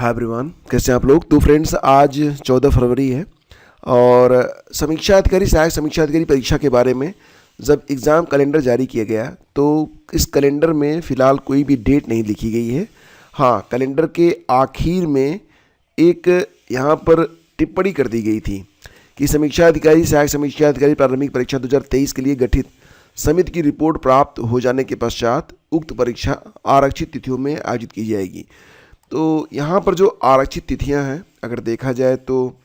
Hi everyone, कैसे हैं आप लोग। तो फ्रेंड्स, आज 14 फरवरी है और समीक्षा अधिकारी सहायक समीक्षा अधिकारी परीक्षा के बारे में जब एग्ज़ाम कैलेंडर जारी किया गया तो इस कैलेंडर में फ़िलहाल कोई भी डेट नहीं लिखी गई है। हाँ, कैलेंडर के आखिर में एक यहाँ पर टिप्पणी कर दी गई थी कि समीक्षा अधिकारी सहायक समीक्षा अधिकारी प्रारंभिक परीक्षा 2023 के लिए गठित समिति की रिपोर्ट प्राप्त हो जाने के पश्चात उक्त परीक्षा आरक्षित तिथियों में आयोजित की जाएगी। तो यहाँ पर जो आरक्षित तिथियाँ हैं अगर देखा जाए तो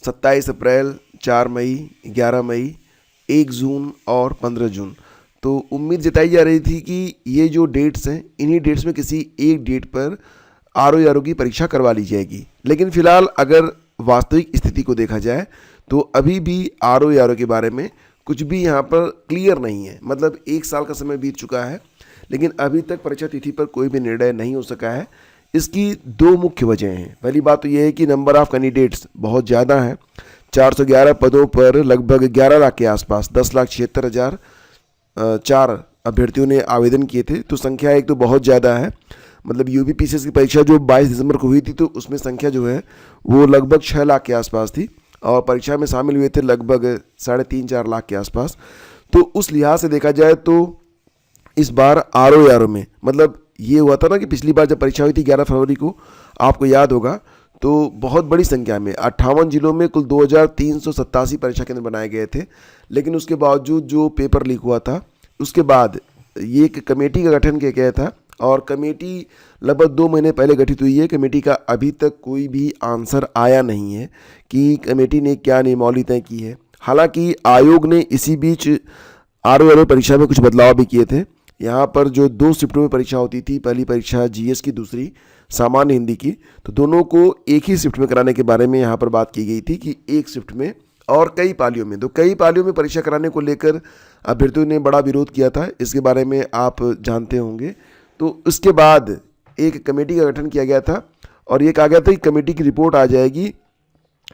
27 अप्रैल, 4 मई, 11 मई, 1 जून और 15 जून। तो उम्मीद जताई जा रही थी कि ये जो डेट्स हैं इन्हीं डेट्स में किसी एक डेट पर आरओ की परीक्षा करवा ली जाएगी। लेकिन फ़िलहाल अगर वास्तविक स्थिति को देखा जाए तो अभी भी आरओ के बारे में कुछ भी यहाँ पर क्लियर नहीं है। मतलब 1 साल का समय बीत चुका है लेकिन अभी तक परीक्षा तिथि पर कोई भी निर्णय नहीं हो सका है। इसकी 2 मुख्य वजह हैं। पहली बात तो यह है कि नंबर ऑफ़ कैंडिडेट्स बहुत ज़्यादा है। 411 पदों पर लगभग 11 लाख के आसपास 10,76,004 अभ्यर्थियों ने आवेदन किए थे। तो संख्या एक तो बहुत ज़्यादा है। मतलब यूपीपीसीएस की परीक्षा जो 22 दिसंबर को हुई थी तो उसमें संख्या जो है वो लगभग 6 लाख के आसपास थी और परीक्षा में शामिल हुए थे लगभग 3.5-4 लाख के आसपास। तो उस लिहाज से देखा जाए तो इस बार आरओ में मतलब ये हुआ था ना कि पिछली बार जब परीक्षा हुई थी 11 फरवरी को, आपको याद होगा, तो बहुत बड़ी संख्या में 58 जिलों में कुल 2387 परीक्षा केंद्र बनाए गए थे। लेकिन उसके बावजूद जो पेपर लीक हुआ था उसके बाद ये एक कमेटी का गठन किया गया था और कमेटी लगभग 2 महीने पहले गठित हुई है। कमेटी का अभी तक कोई भी आंसर आया नहीं है कि कमेटी ने क्या नियमावली तय की है। हालांकि आयोग ने इसी बीच आरओ परीक्षा में कुछ बदलाव भी किए थे। यहाँ पर जो 2 शिफ्टों में परीक्षा होती थी, पहली परीक्षा जीएस की, दूसरी सामान्य हिंदी की, तो दोनों को एक ही शिफ्ट में कराने के बारे में यहाँ पर बात की गई थी कि एक शिफ्ट में और कई पालियों में, तो कई पालियों में परीक्षा कराने को लेकर अभ्यर्थियों ने बड़ा विरोध किया था। इसके बारे में आप जानते होंगे। तो इसके बाद एक कमेटी का गठन किया गया था और ये कहा गया था कि कमेटी की रिपोर्ट आ जाएगी,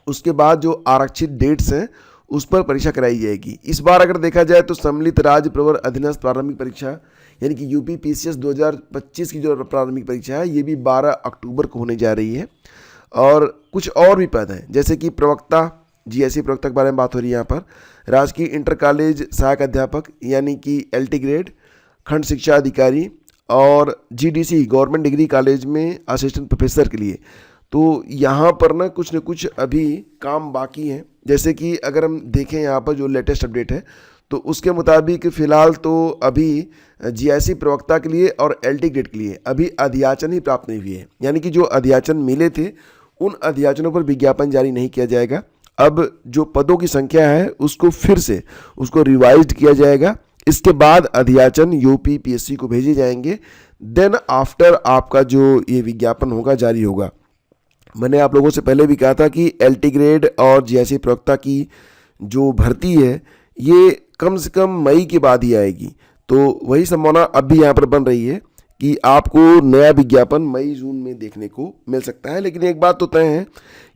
उसके बाद जो आरक्षित डेट्स हैं उस पर परीक्षा कराई जाएगी। इस बार अगर देखा जाए तो सम्मिलित राज्य प्रवर अधीनस्थ प्रारंभिक परीक्षा यानी कि यूपीपीसीएस 2025 की जो प्रारंभिक परीक्षा है ये भी 12 अक्टूबर को होने जा रही है। और कुछ और भी पद हैं जैसे कि प्रवक्ता, जीएससी प्रवक्ता के बारे में बात हो रही है यहाँ पर, राजकीय इंटर कॉलेज सहायक अध्यापक यानी कि LT ग्रेड, खंड शिक्षा अधिकारी और GDC गवर्नमेंट डिग्री कॉलेज में असिस्टेंट प्रोफेसर के लिए। तो यहाँ पर ना कुछ अभी काम बाकी हैं। जैसे कि अगर हम देखें यहाँ पर जो लेटेस्ट अपडेट है तो उसके मुताबिक फ़िलहाल तो अभी GIC प्रवक्ता के लिए और LT ग्रेड के लिए अभी अध्याचन ही प्राप्त नहीं हुई है। यानी कि जो अध्याचन मिले थे उन अध्याचनों पर विज्ञापन जारी नहीं किया जाएगा। अब जो पदों की संख्या है उसको फिर से उसको रिवाइज्ड किया जाएगा। इसके बाद अध्याचन यूपीपीएससी को भेजे जाएंगे। देन आफ्टर आपका जो ये विज्ञापन होगा जारी होगा। मैंने आप लोगों से पहले भी कहा था कि LT ग्रेड और GIC प्रवक्ता की जो भर्ती है ये कम से कम मई के बाद ही आएगी। तो वही संभावना अब भी यहाँ पर बन रही है कि आपको नया विज्ञापन मई जून में देखने को मिल सकता है। लेकिन एक बात तो तय है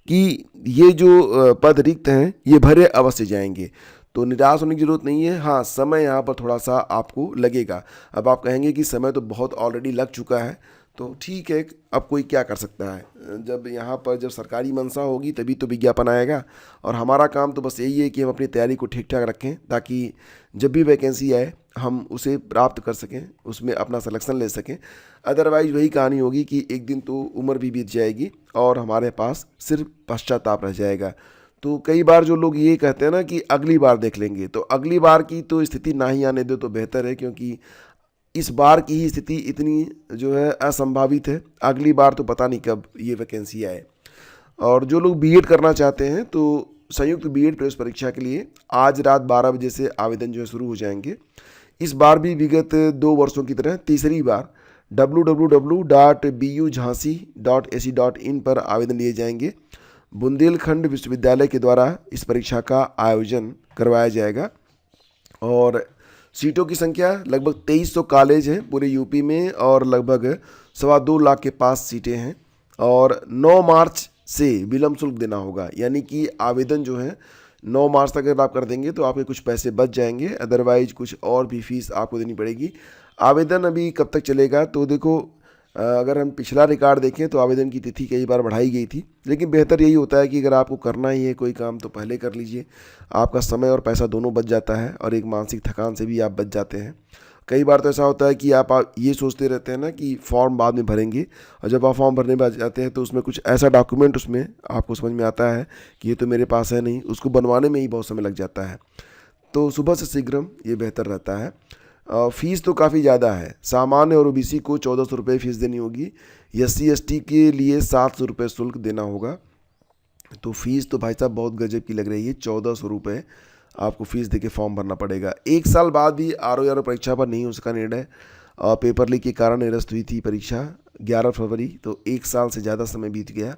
कि ये जो पद रिक्त हैं ये भरे अवश्य जाएंगे, तो निराश होने की ज़रूरत नहीं है। हाँ, समय यहाँ पर थोड़ा सा आपको लगेगा। अब आप कहेंगे कि समय तो बहुत ऑलरेडी लग चुका है, तो ठीक है, अब कोई क्या कर सकता है। जब यहाँ पर जब सरकारी मंशा होगी तभी तो विज्ञापन आएगा और हमारा काम तो बस यही है कि हम अपनी तैयारी को ठीक ठाक रखें ताकि जब भी वैकेंसी आए हम उसे प्राप्त कर सकें, उसमें अपना सिलेक्शन ले सकें। अदरवाइज वही कहानी होगी कि एक दिन तो उम्र भी बीत जाएगी और हमारे पास सिर्फ पश्चाताप रह जाएगा। तो कई बार जो लोग ये कहते हैं ना कि अगली बार देख लेंगे, तो अगली बार की तो स्थिति ना ही आने दो तो बेहतर है, क्योंकि इस बार की ही स्थिति इतनी जो है असंभावित है। अगली बार तो पता नहीं कब ये वैकेंसी आए। और जो लोग बीएड करना चाहते हैं तो संयुक्त बीएड प्रवेश परीक्षा के लिए आज रात 12 बजे से आवेदन जो है शुरू हो जाएंगे। इस बार भी विगत 2 वर्षों की तरह तीसरी बार www.bujhansi.ac.in पर आवेदन लिए जाएंगे। बुंदेलखंड विश्वविद्यालय के द्वारा इस परीक्षा का आयोजन करवाया जाएगा और सीटों की संख्या लगभग 2300 कॉलेज हैं पूरे यूपी में और लगभग 2.25 लाख के पास सीटें हैं। और 9 मार्च से विलम्ब शुल्क देना होगा, यानी कि आवेदन जो है 9 मार्च तक अगर आप कर देंगे तो आपके कुछ पैसे बच जाएंगे, अदरवाइज कुछ और भी फीस आपको देनी पड़ेगी। आवेदन अभी कब तक चलेगा तो देखो, अगर हम पिछला रिकॉर्ड देखें तो आवेदन की तिथि कई बार बढ़ाई गई थी, लेकिन बेहतर यही होता है कि अगर आपको करना ही है कोई काम तो पहले कर लीजिए। आपका समय और पैसा दोनों बच जाता है और एक मानसिक थकान से भी आप बच जाते हैं। कई बार तो ऐसा होता है कि आप ये सोचते रहते हैं ना कि फॉर्म बाद में भरेंगे, और जब आप फॉर्म भरने में जाते हैं तो उसमें कुछ ऐसा डॉक्यूमेंट उसमें आपको समझ में आता है कि ये तो मेरे पास है नहीं, उसको बनवाने में ही बहुत समय लग जाता है। तो सुबह से शीघ्रम ये बेहतर रहता है। फ़ीस तो काफ़ी ज़्यादा है। सामान्य और ओबीसी को 1400 रुपये फ़ीस देनी होगी। SC ST के लिए 700 रुपये शुल्क देना होगा। तो फ़ीस तो भाई साहब बहुत गजब की लग रही है। 1400 रुपये आपको फ़ीस देके फॉर्म भरना पड़ेगा। 1 साल बाद भी RO परीक्षा पर नहीं हो सका निर्णय। पेपर लीक के कारण निरस्त हुई थी परीक्षा 11 फरवरी, तो 1 साल से ज़्यादा समय बीत गया।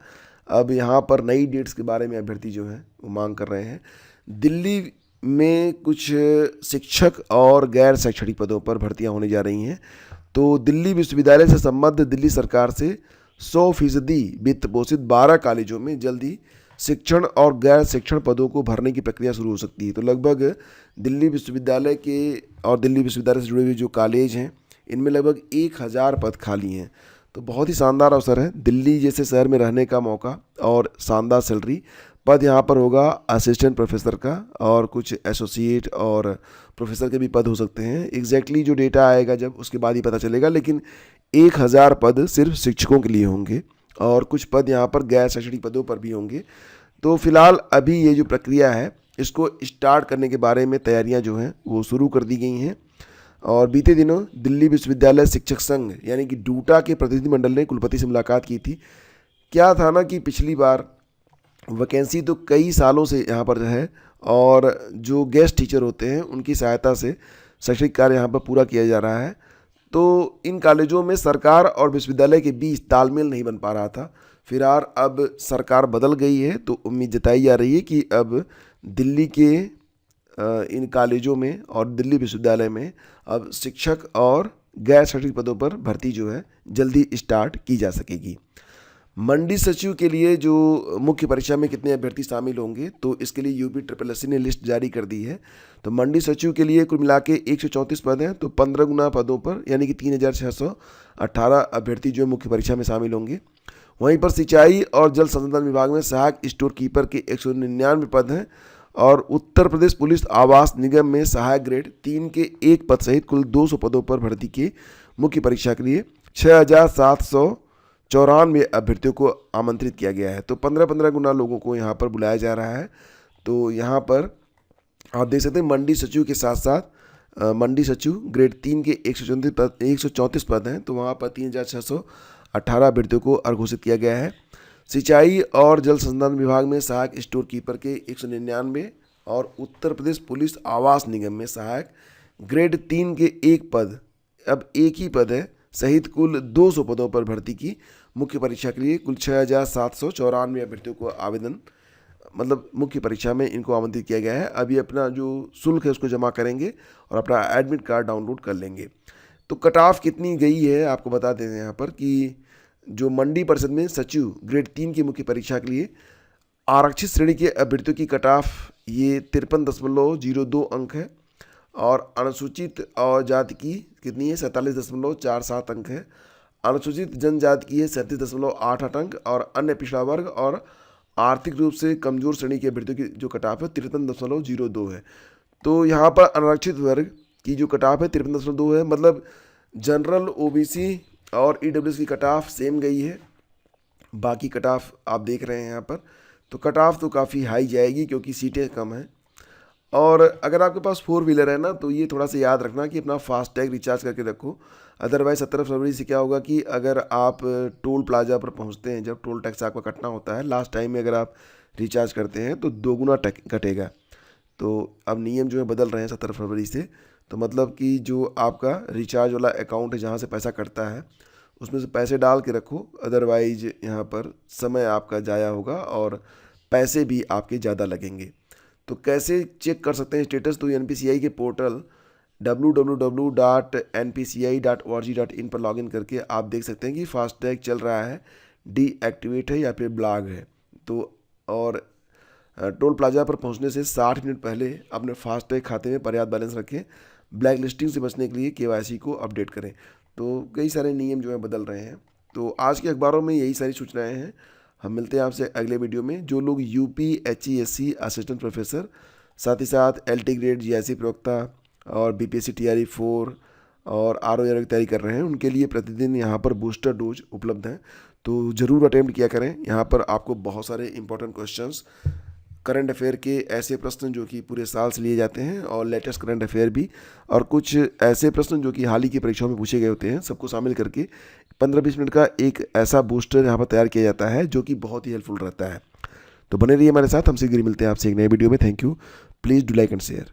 अब यहाँ पर नई डेट्स के बारे में अभ्यर्थी जो हैं वो मांग कर रहे हैं। दिल्ली में कुछ शिक्षक और गैर शैक्षणिक पदों पर भर्तियां होने जा रही हैं। तो दिल्ली विश्वविद्यालय से संबद्ध दिल्ली सरकार से 100% वित्त पोषित 12 कॉलेजों में जल्दी शिक्षण और गैर शिक्षण पदों को भरने की प्रक्रिया शुरू हो सकती है। तो लगभग दिल्ली विश्वविद्यालय के और दिल्ली विश्वविद्यालय से जुड़े हुए जो कॉलेज हैं इनमें लगभग 1000 पद खाली हैं। तो बहुत ही शानदार अवसर है। दिल्ली जैसे शहर में रहने का मौका और शानदार सैलरी। पद यहाँ पर होगा असिस्टेंट प्रोफेसर का, और कुछ एसोसिएट और प्रोफेसर के भी पद हो सकते हैं। एग्जैक्टली जो डेटा आएगा जब उसके बाद ही पता चलेगा, लेकिन 1000 पद सिर्फ शिक्षकों के लिए होंगे और कुछ पद यहाँ पर गैर शैक्षणिक पदों पर भी होंगे। तो फिलहाल अभी ये जो प्रक्रिया है इसको स्टार्ट करने के बारे में तैयारियाँ जो हैं वो शुरू कर दी गई हैं। और बीते दिनों दिल्ली विश्वविद्यालय शिक्षक संघ यानी कि डूटा के प्रतिनिधिमंडल ने कुलपति से मुलाकात की थी। क्या था ना कि पिछली बार वैकेंसी तो कई सालों से यहाँ पर है, और जो गेस्ट टीचर होते हैं उनकी सहायता से शैक्षणिक कार्य यहाँ पर पूरा किया जा रहा है। तो इन कॉलेजों में सरकार और विश्वविद्यालय के बीच तालमेल नहीं बन पा रहा था। फिलहाल अब सरकार बदल गई है, तो उम्मीद जताई जा रही है कि अब दिल्ली के इन कॉलेजों में और दिल्ली विश्वविद्यालय में अब शिक्षक और गैर शैक्षणिक पदों पर भर्ती जो है जल्दी स्टार्ट की जा सकेगी। मंडी सचिव के लिए जो मुख्य परीक्षा में कितने अभ्यर्थी शामिल होंगे, तो इसके लिए UPSSC ने लिस्ट जारी कर दी है। तो मंडी सचिव के लिए कुल मिला के 134 पद हैं। तो 15 गुना पदों पर यानी कि 3618 अभ्यर्थी जो मुख्य परीक्षा में शामिल होंगे। वहीं पर सिंचाई और जल संसाधन विभाग में सहायक स्टोर कीपर के 199 पद हैं, और उत्तर प्रदेश पुलिस आवास निगम में सहायक ग्रेड 3 के 1 पद सहित कुल 200 पदों पर भर्ती के मुख्य परीक्षा के लिए 6794 अभ्यर्थियों को आमंत्रित किया गया है। तो 15-15 गुना लोगों को यहाँ पर बुलाया जा रहा है। तो यहाँ पर आप देख सकते हैं मंडी सचिव के साथ साथ मंडी सचिव ग्रेड 3 के 134 पद हैं। तो वहाँ पर 3618 अभ्यर्थियों को घोषित किया गया है। सिंचाई और जल संसाधन विभाग में सहायक स्टोर कीपर के 199 और उत्तर प्रदेश पुलिस आवास निगम में सहायक ग्रेड 3 के 1 पद, अब एक ही पद है, सहित कुल 200 पदों पर भर्ती की मुख्य परीक्षा के लिए कुल 6794 अभ्यर्थियों को आवेदन मतलब मुख्य परीक्षा में इनको आमंत्रित किया गया है। अभी अपना जो शुल्क है उसको जमा करेंगे और अपना एडमिट कार्ड डाउनलोड कर लेंगे। तो कट ऑफ कितनी गई है आपको बता दें यहाँ पर कि जो मंडी परिषद में सचिव ग्रेड 3 की मुख्य परीक्षा के लिए आरक्षित श्रेणी के अभ्यर्थियों की कट ऑफ ये 53.02 अंक है, और अनुसूचित और जाति की कितनी है 47.47 अंक है। अनुसूचित जनजाति की है 37.88 अंक, और अन्य पिछड़ा वर्ग और आर्थिक रूप से कमजोर श्रेणी के अभ्यर्थियों की जो कट ऑफ है 53.02 है। तो यहाँ पर अनारक्षित वर्ग की जो कट ऑफ है 53.2 है, मतलब जनरल OBC और EWS की कट ऑफ सेम गई है। बाकी कट ऑफ आप देख रहे हैं यहाँ पर, तो कट ऑफ तो काफ़ी हाई जाएगी क्योंकि सीटें कम हैं। और अगर आपके पास 4 व्हीलर है ना, तो ये थोड़ा सा याद रखना कि अपना फास्टैग रिचार्ज करके रखो। अदरवाइज 17 फरवरी से क्या होगा कि अगर आप टोल प्लाजा पर पहुंचते हैं, जब टोल टैक्स आपका कटना होता है लास्ट टाइम में, अगर आप रिचार्ज करते हैं तो 2 गुना कटेगा। तो अब नियम जो है बदल रहे हैं 17 फरवरी से। तो मतलब कि जो आपका रिचार्ज वाला अकाउंट है जहाँ से पैसा कटता है उसमें से पैसे डाल के रखो, अदरवाइज यहाँ पर समय आपका ज़ाया होगा और पैसे भी आपके ज़्यादा लगेंगे। तो कैसे चेक कर सकते हैं स्टेटस, तो NPCI के पोर्टल www.npci.org.in पर लॉगिन करके आप देख सकते हैं कि फास्टैग चल रहा है, डीएक्टिवेट है या फिर ब्लॉक है। तो और टोल प्लाजा पर पहुंचने से 60 मिनट पहले अपने फास्टैग खाते में पर्याप्त बैलेंस रखें। ब्लैक लिस्टिंग से बचने के लिए KYC को अपडेट करें। तो कई सारे नियम जो है बदल रहे हैं। तो आज के अखबारों में यही सारी सूचनाएं हैं। हम मिलते हैं आपसे अगले वीडियो में। जो लोग यूपी HESC असिस्टेंट प्रोफेसर, साथ ही साथ LT ग्रेड GIC प्रवक्ता और BPSC TRE 4 और RO की तैयारी कर रहे हैं, उनके लिए प्रतिदिन यहाँ पर बूस्टर डोज उपलब्ध हैं। तो ज़रूर अटेम्प्ट किया करें। यहाँ पर आपको बहुत सारे इंपॉर्टेंट क्वेश्चंस, करंट अफेयर के ऐसे प्रश्न जो कि पूरे साल से लिए जाते हैं और लेटेस्ट करंट अफेयर भी, और कुछ ऐसे प्रश्न जो कि हाल ही की परीक्षाओं में पूछे गए होते हैं, सबको शामिल करके 15-20 मिनट का एक ऐसा बूस्टर यहाँ पर तैयार किया जाता है जो कि बहुत ही हेल्पफुल रहता है। तो बने रहिए हमारे साथ। हम शीघ्र मिलते हैं आपसे एक नए वीडियो में। Thank you. Please do like and share.